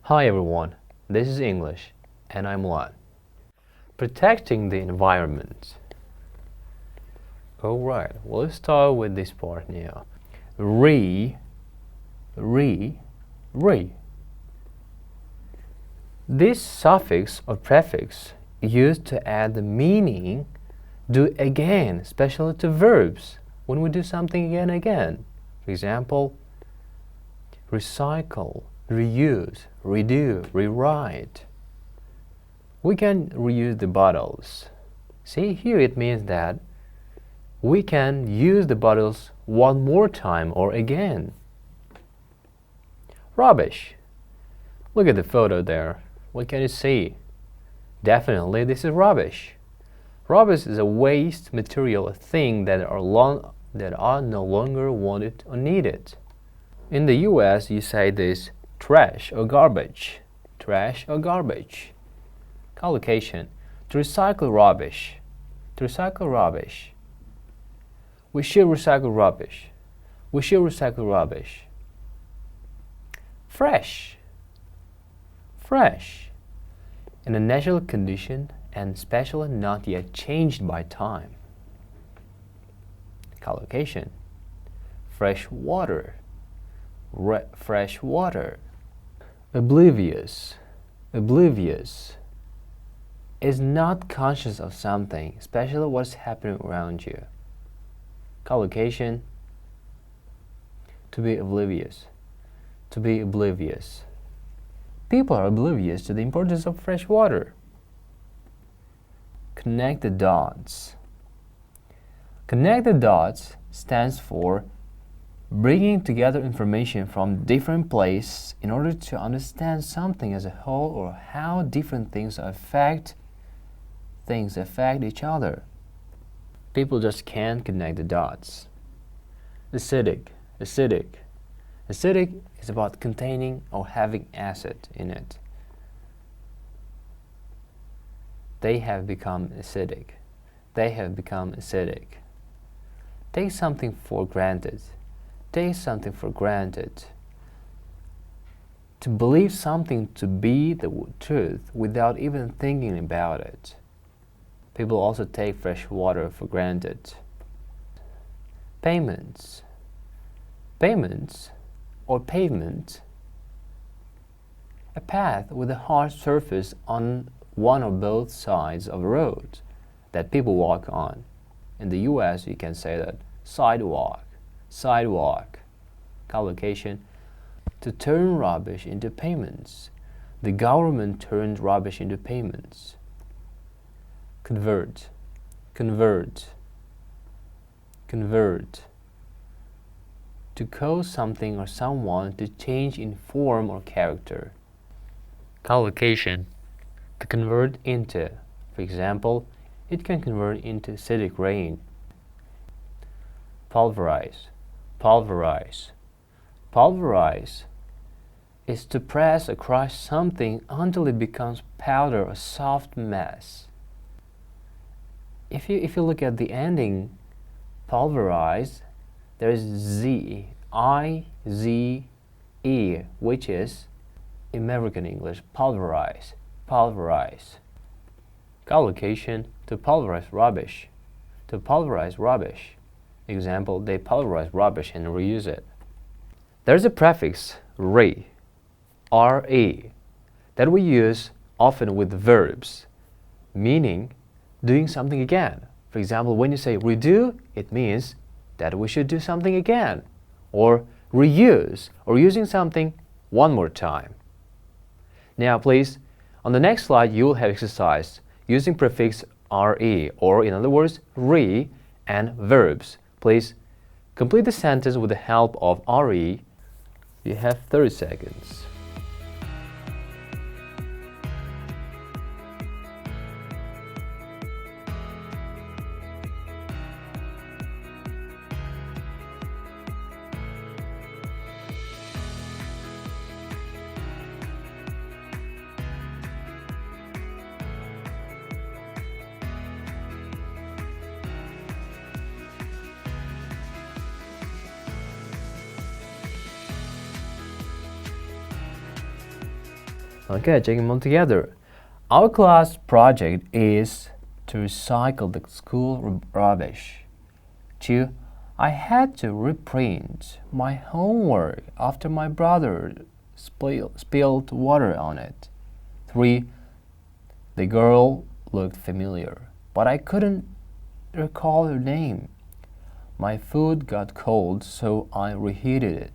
Hi everyone, this is English and I'm Lan. Protecting the environment. Alright, well, let's start with this part now. Re. This suffix or prefix used to add the meaning do again, especially to verbs when we do something again and again. For example, recycle, reuse, redo, rewrite. We can reuse the bottles. See, here it means that we can use the bottles one more time or again. Rubbish. Look at the photo there. What can you see? Definitely this is rubbish. Rubbish is a waste material, a thing that are no longer wanted or needed. In the US, you say this trash or garbage. Trash or garbage. Collocation: to recycle rubbish. To recycle rubbish. We should recycle rubbish. We should recycle rubbish. Fresh. Fresh. In a natural condition and especially not yet changed by time. Collocation: fresh water. Fresh water. Oblivious. Oblivious is not conscious of something, especially what's happening around you. Collocation: to be oblivious. To be oblivious. People are oblivious to the importance of fresh water. Connect the dots. Connect the dots stands for bringing together information from different places in order to understand something as a whole or how different things affect each other. People just can't connect the dots. Acidic. Acidic. Acidic is about containing or having acid in it. They have become acidic. They have become acidic. Take something for granted. Take something for granted. To believe something to be the truth without even thinking about it. People also take fresh water for granted. Payments. Payments or pavement. A path with a hard surface on one or both sides of a road that people walk on. In the US, you can say that sidewalk. Sidewalk. Collocation: to turn rubbish into payments. The government turned rubbish into payments. Convert. Convert. Convert. To cause something or someone to change in form or character. Collocation: to convert into. For example, it can convert into acidic rain. Pulverize. Pulverize. Pulverize is to press or crush something until it becomes powder or soft mass. If you look at the ending, pulverize, there is Z, I-Z-E, which is American English, pulverize, pulverize. Collocation: to pulverize rubbish. To pulverize rubbish. Example: they pulverize rubbish and reuse it. There's a prefix, re, R-E, that we use often with verbs, meaning doing something again. For example, when you say redo, it means that we should do something again, or reuse, or using something one more time. Now please, on the next slide you will have exercise using prefix re, or in other words, re, and verbs. Please complete the sentence with the help of re. You have 30 seconds. Okay, check them all together. Our class project is to recycle the school rubbish. 2. I had to reprint my homework after my brother spilled water on it. 3. The girl looked familiar, but I couldn't recall her name. My food got cold, so I reheated it.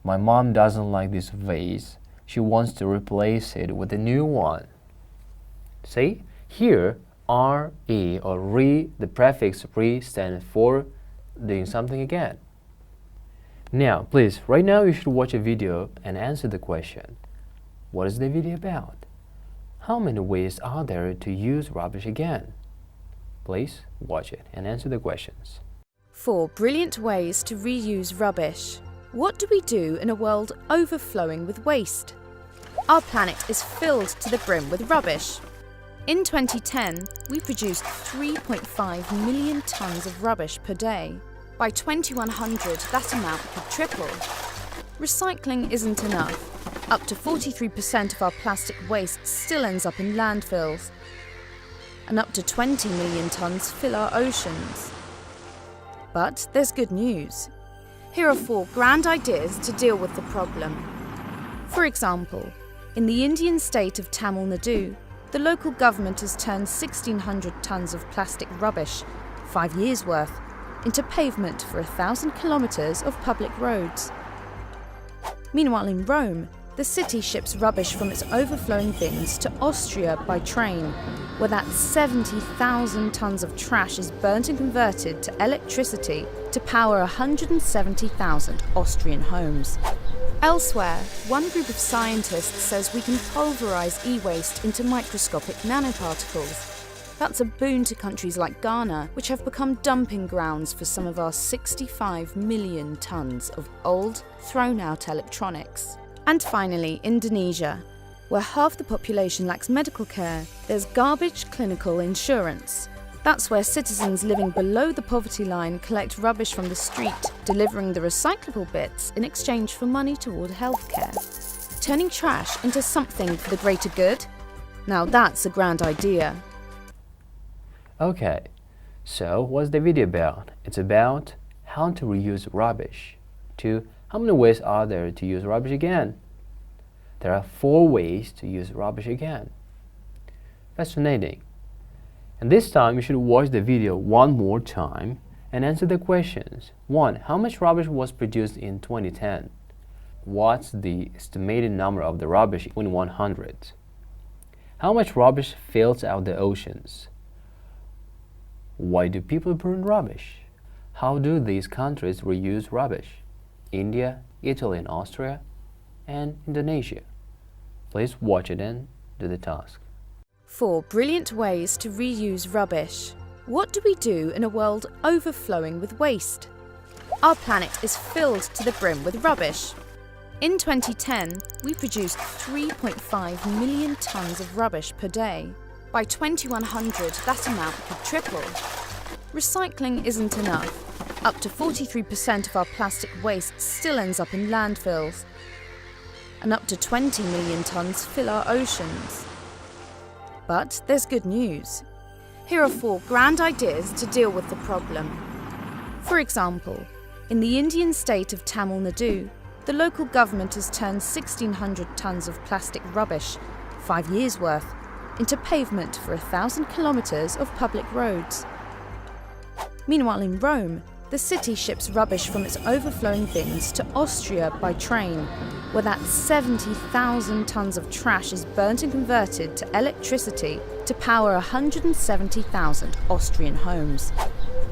My mom doesn't like this vase. She wants to replace it with a new one. See, here re or re, the prefix re stands for doing something again. Now, please, right now you should watch a video and answer the question. What is the video about? How many ways are there to use rubbish again? Please watch it and answer the questions. 4 brilliant ways to reuse rubbish. What do we do in a world overflowing with waste? Our planet is filled to the brim with rubbish. In 2010, we produced 3.5 million tonnes of rubbish per day. By 2100, that amount could triple. Recycling isn't enough. Up to 43% of our plastic waste still ends up in landfills. And up to 20 million tonnes fill our oceans. But there's good news. Here are 4 grand ideas to deal with the problem. For example, in the Indian state of Tamil Nadu, the local government has turned 1,600 tonnes of plastic rubbish, 5 years' worth, into pavement for 1,000 kilometres of public roads. Meanwhile in Rome, the city ships rubbish from its overflowing bins to Austria by train, where that 70,000 tonnes of trash is burnt and converted to electricity to power 170,000 Austrian homes. Elsewhere, one group of scientists says we can pulverise e-waste into microscopic nanoparticles. That's a boon to countries like Ghana, which have become dumping grounds for some of our 65 million tonnes of old, thrown-out electronics. And finally, Indonesia, where half the population lacks medical care, there's garbage clinical insurance. That's where citizens living below the poverty line collect rubbish from the street, delivering the recyclable bits in exchange for money toward healthcare. Turning trash into something for the greater good? Now that's a grand idea. Okay, so what's the video about? It's about how to reuse rubbish. 2. How many ways are there to use rubbish again? There are 4 ways to use rubbish again. Fascinating. And this time you should watch the video one more time and answer the questions. 1. How much rubbish was produced in 2010? What's the estimated number of the rubbish in 100? How much rubbish fills out the oceans? Why do people burn rubbish? How do these countries reuse rubbish? India, Italy and Austria, and Indonesia. Please watch it and do the task. 4 brilliant ways to reuse rubbish. What do we do in a world overflowing with waste? Our planet is filled to the brim with rubbish. In 2010, we produced 3.5 million tonnes of rubbish per day. By 2100, that amount could triple. Recycling isn't enough. Up to 43% of our plastic waste still ends up in landfills. And up to 20 million tonnes fill our oceans. But there's good news. Here are 4 grand ideas to deal with the problem. For example, in the Indian state of Tamil Nadu, the local government has turned 1,600 tonnes of plastic rubbish, 5 years' worth, into pavement for 1,000 kilometres of public roads. Meanwhile in Rome, the city ships rubbish from its overflowing bins to Austria by train, where that 70,000 tonnes of trash is burnt and converted to electricity to power 170,000 Austrian homes.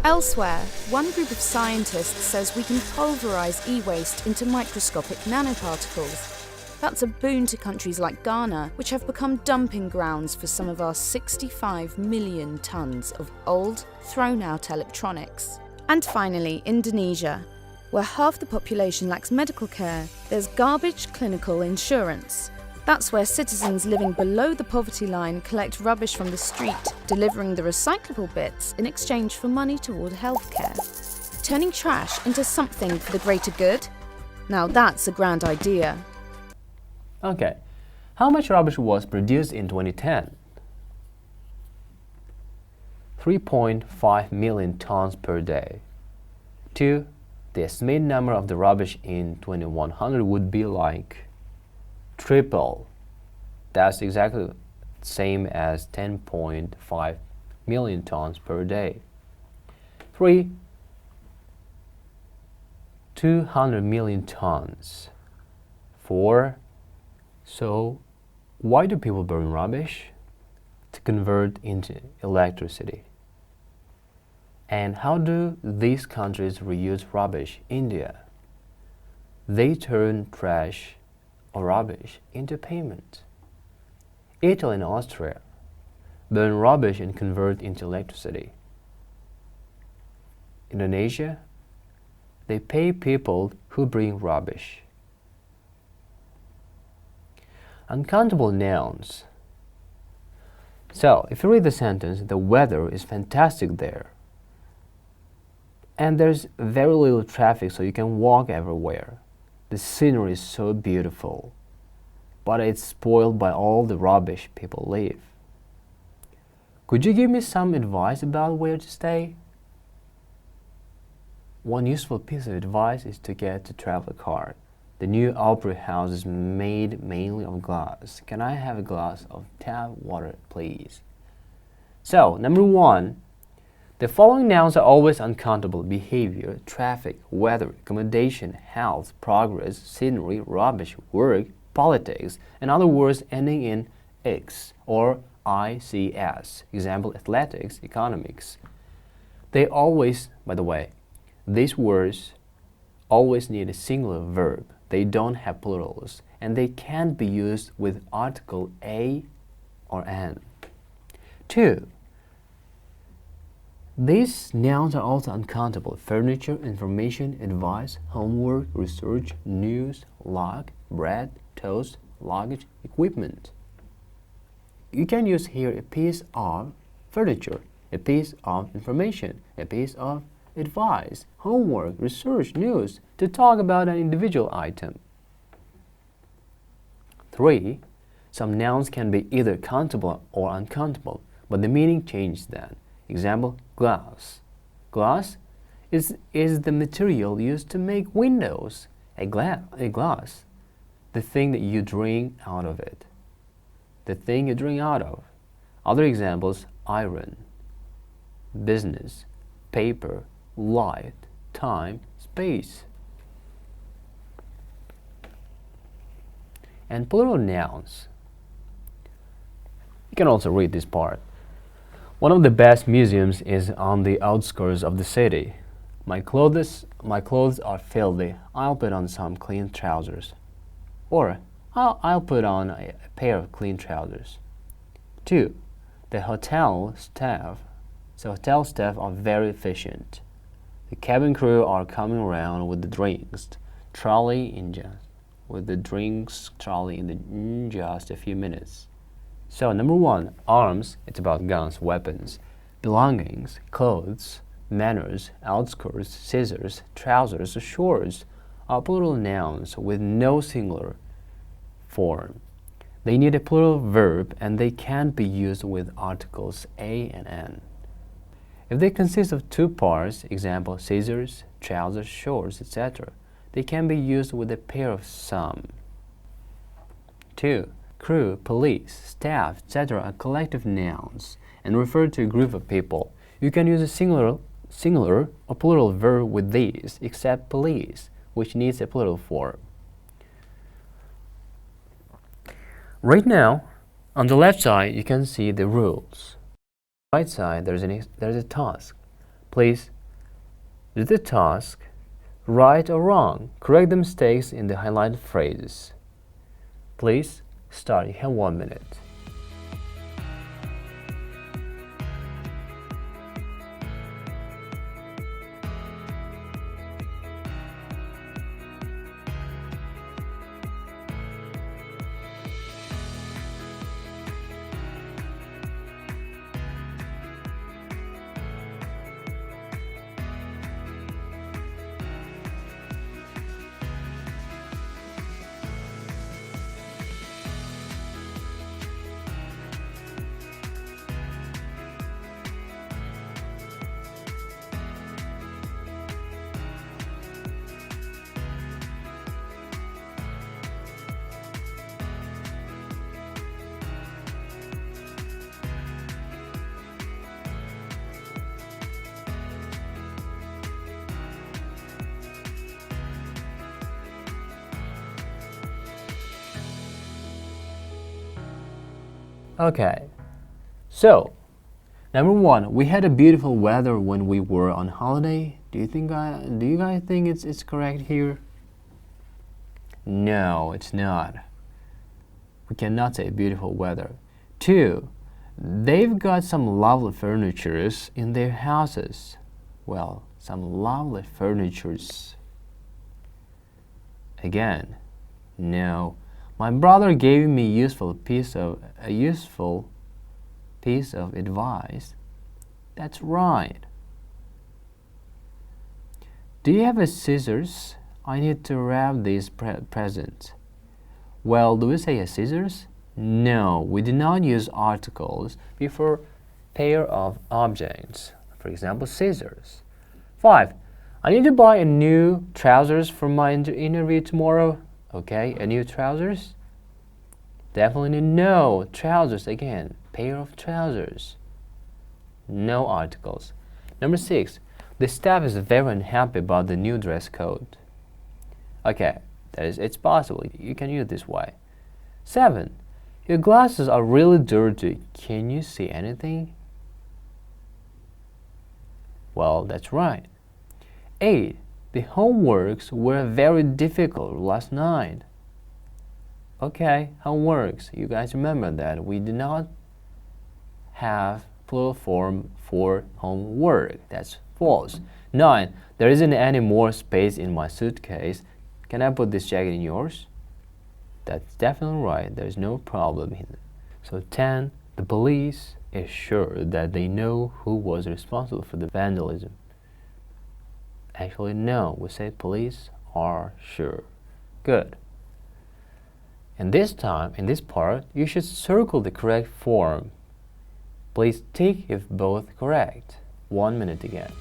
Elsewhere, one group of scientists says we can pulverise e-waste into microscopic nanoparticles. That's a boon to countries like Ghana, which have become dumping grounds for some of our 65 million tonnes of old, thrown-out electronics. And finally, Indonesia, where half the population lacks medical care, there's garbage clinical insurance. That's where citizens living below the poverty line collect rubbish from the street, delivering the recyclable bits in exchange for money toward healthcare. Turning trash into something for the greater good? Now that's a grand idea. Okay, How much rubbish was produced in 2010? 3.5 million tons per day. 2. The estimated number of the rubbish in 2100 would be like triple. That's exactly the same as 10.5 million tons per day. 3. 200 million tons. 4. So, why do people burn rubbish? To convert into electricity. And how do these countries reuse rubbish? India. They turn trash or rubbish into payment. Italy and Austria burn rubbish and convert into electricity. Indonesia, they pay people who bring rubbish. Uncountable nouns. So, if you read the sentence, the weather is fantastic there. And there's very little traffic, so you can walk everywhere. The scenery is so beautiful, but it's spoiled by all the rubbish people leave. Could you give me some advice about where to stay? One useful piece of advice is to get a travel card. The new opera house is made mainly of glass. Can I have a glass of tap water, please? So, number 1. The following nouns are always uncountable: behavior, traffic, weather, accommodation, health, progress, scenery, rubbish, work, politics, and other words ending in "x" or "ics." Example, athletics, economics. They always, by the way, these words always need a singular verb. They don't have plurals, and they can't be used with article a or an. 2. These nouns are also uncountable: furniture, information, advice, homework, research, news, log, bread, toast, luggage, equipment. You can use here a piece of furniture, a piece of information, a piece of advice, homework, research, news to talk about an individual item. 3. Some nouns can be either countable or uncountable, but the meaning changes then. Example, glass. Glass is the material used to make windows. A glass, the thing that you drink out of it. The thing you drink out of. Other examples, iron, business, paper, light, time, space. And plural nouns. You can also read this part. One of the best museums is on the outskirts of the city. My clothes are filthy. I'll put on some clean trousers. Or, I'll put on a pair of clean trousers. 2. The hotel staff are very efficient. The cabin crew are coming around with the drinks trolley in just a few minutes. So, number 1, arms, it's about guns, weapons. Belongings, clothes, manners, outskirts, scissors, trousers, shorts are plural nouns with no singular form. They need a plural verb and they can't be used with articles a and an. If they consist of 2 parts, example, scissors, trousers, shorts, etc., they can be used with a pair of some. 2. Crew, police, staff, etc. are collective nouns and refer to a group of people. You can use a singular or plural verb with these, except police, which needs a plural form. Right now, on the left side, you can see the rules. On the right side, there's a task. Please do the task, right or wrong. Correct the mistakes in the highlighted phrases. Please start. You have 1 minute. Okay, so number one, we had a beautiful weather when we were on holiday. Do you guys think it's correct here? No, it's not. We cannot say beautiful weather. Two, they've got some lovely furnitures in their houses. Well, some lovely furnitures. Again, no. My brother gave me a useful piece of advice. That's right. Do you have a scissors? I need to wrap these presents. Well, do we say a scissors? No, we do not use articles before pair of objects. For example, scissors. 5. I need to buy a new trousers for my interview tomorrow. Okay, a new trousers? Definitely no. Trousers again. Pair of trousers. No articles. Number 6. The staff is very unhappy about the new dress code. Okay, it's possible. You can use this way. 7. Your glasses are really dirty. Can you see anything? Well, that's right. 8. The homeworks were very difficult last night. Okay, homeworks. You guys remember that we do not have plural form for homework. That's false. 9. There isn't any more space in my suitcase. Can I put this jacket in yours? That's definitely right. There's no problem here. So 10. The police is sure that they know who was responsible for the vandalism. Actually, no. We say police are sure. Good. And this time, in this part, you should circle the correct form. Please tick if both correct. 1 minute again.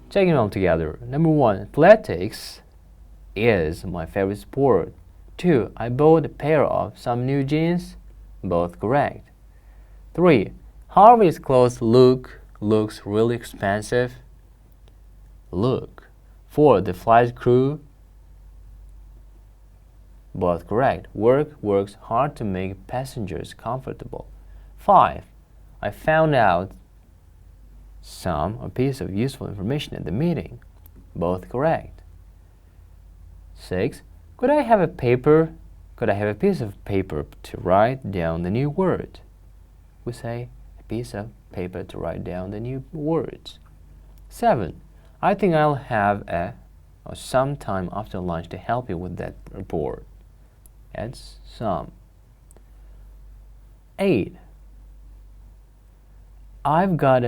Checking them all together. Number 1, athletics is my favorite sport. 2, I bought a pair of some new jeans. Both correct. 3, Harvey's clothes looks really expensive. Look. 4, the flight crew. Both correct. Works hard to make passengers comfortable. 5, I found out a piece of useful information at the meeting. Both correct. 6, could I have a piece of paper to write down the new word? We say a piece of paper to write down the new words. 7, I think I'll have some time after lunch to help you with that report. That's some. 8, I've got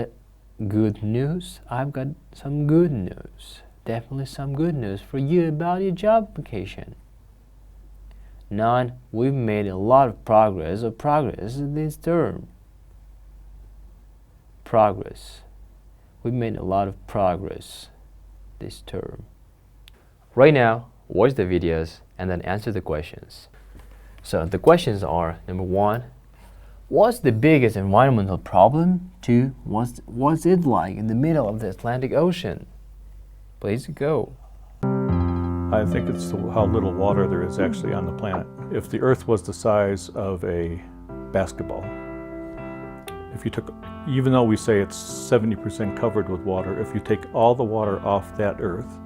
some good news. Definitely some good news for you about your job application. 9, we've made a lot of progress in this term. We've made a lot of progress this term. Right now, watch the videos and then answer the questions. So the questions are, number 1, what's the biggest environmental problem? 2, what's it like in the middle of the Atlantic Ocean? Please go. I think it's how little water there is actually on the planet. If the Earth was the size of a basketball, if you took, even though we say it's 70% covered with water, if you take all the water off that Earth,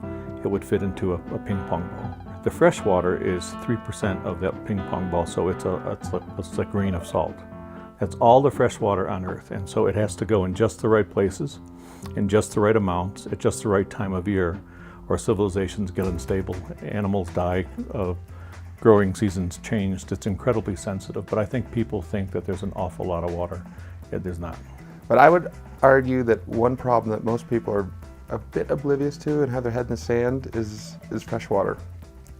it would fit into a ping pong ball. The fresh water is 3% of that ping pong ball, so it's a grain of salt. That's all the fresh water on Earth, and so it has to go in just the right places, in just the right amounts, at just the right time of year, or civilizations get unstable, animals die, growing seasons changed. It's incredibly sensitive, but I think people think that there's an awful lot of water. There's not. But I would argue that one problem that most people are a bit oblivious to and have their head in the sand is fresh water.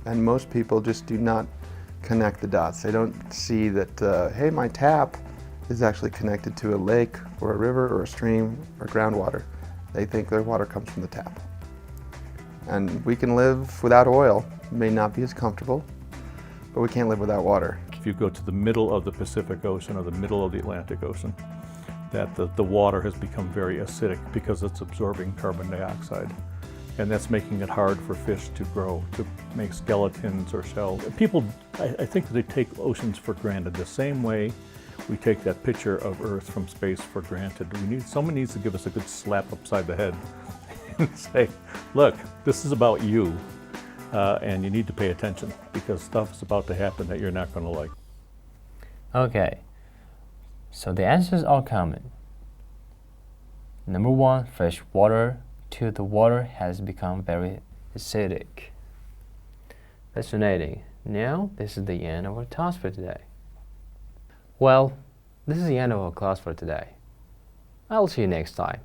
And most people just do not connect the dots. They don't see that, hey, my tap is actually connected to a lake or a river or a stream or groundwater. They think their water comes from the tap. And we can live without oil. It may not be as comfortable, but we can't live without water. If you go to the middle of the Pacific Ocean or the middle of the Atlantic Ocean, that the water has become very acidic because it's absorbing carbon dioxide. And that's making it hard for fish to grow, to make skeletons or shells. People, I think that they take oceans for granted the same way we take that picture of Earth from space for granted. Someone needs to give us a good slap upside the head and say, look, this is about you, and you need to pay attention because stuff is about to happen that you're not going to like. Okay, so the answers are common. Number 1, fresh water. 2, the water has become very acidic. Fascinating. Now, this is the end of our task for today. Well, this is the end of our class for today. I'll see you next time.